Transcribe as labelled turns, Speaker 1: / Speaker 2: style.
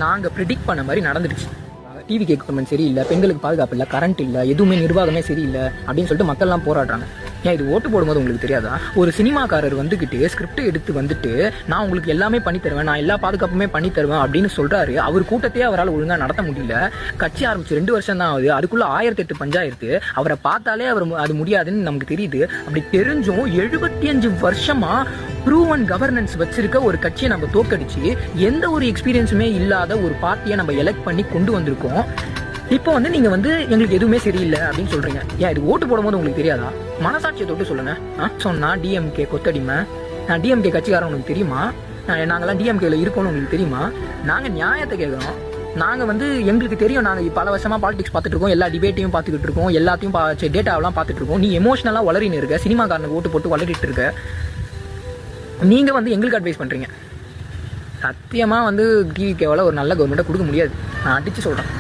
Speaker 1: நாங்கள் ப்ரிடிக்ட் பண்ண மாதிரி நடந்துடுச்சு. டிவி எக்யூப்மெண்ட் சரியில்லை, பெண்களுக்கு பாதுகாப்பு இல்லை, கரண்ட் இல்லை, எதுவுமே நிர்வாகமே சரியில்லை அப்படின்னு சொல்லிட்டு மக்கள்லாம் போராடுறாங்க. ஏன் இது ஓட்டு போடும்போது உங்களுக்கு தெரியாதா? ஒரு சினிமாக்காரர் வந்துக்கிட்டு ஸ்கிரிப்ட் எடுத்து வந்துட்டு நான் உங்களுக்கு எல்லாமே பண்ணி தருவேன், நான் எல்லா பாதுகாப்புமே பண்ணி தருவேன் அப்படின்னு சொல்றாரு. அவர் கூட்டத்தையே அவரால் ஒழுங்காக நடத்த முடியல. கட்சி ஆரம்பிச்சு 2 வருஷம் தான் ஆகுது, அதுக்குள்ள 1008 பஞ்சாயத்து. அவரை பார்த்தாலே அது முடியாதுன்னு நமக்கு தெரியுது. அப்படி தெரிஞ்சும் 75 வருஷமா ப்ரூவன் கவர்னன்ஸ் வச்சிருக்க ஒரு கட்சியை நம்ம தோக்கடிச்சு எந்த ஒரு எக்ஸ்பீரியன்ஸுமே இல்லாத ஒரு பார்ட்டியை நம்ம எலெக்ட் பண்ணி கொண்டு வந்திருக்கோம். இப்போ நீங்க எங்களுக்கு எதுவுமே சரியில்லை அப்படின்னு சொல்றீங்க. ஏன் இது ஓட்டு போடும்போது உங்களுக்கு தெரியாதா? மனசாட்சியை தொட்டு சொல்லுங்க. சொன்னா டிஎம்கே கொத்தடிமை, டிஎம்கே கட்சிக்காரன் உங்களுக்கு தெரியுமா? நாங்கெல்லாம் டிஎம்கேல இருக்கோம்னு உங்களுக்கு தெரியுமா? நாங்க நியாயத்தை கேட்குறோம். நாங்கள் எங்களுக்கு தெரியும். நாங்கள் பல வருஷமா பாலிடிக்ஸ் பார்த்துட்டு இருக்கோம், எல்லா டிபேட்டையும் பார்த்துக்கிட்டு இருக்கோம், எல்லாத்தையும் டேட்டாவெல்லாம் பார்த்துட்டு இருக்கோம். நீ எமோஷனலாக வளரின்னு இருக்க, சினிமாக்காரனுக்கு ஓட்டு போட்டு வளரிட்டு இருக்க. நீங்கள் எங்களுக்கு அட்வைஸ் பண்ணுறீங்க. சத்தியமாக டிவிகேவால் ஒரு நல்ல கவர்மெண்ட்டை கொடுக்க முடியாது. நான் அடித்து சொல்கிறேன்.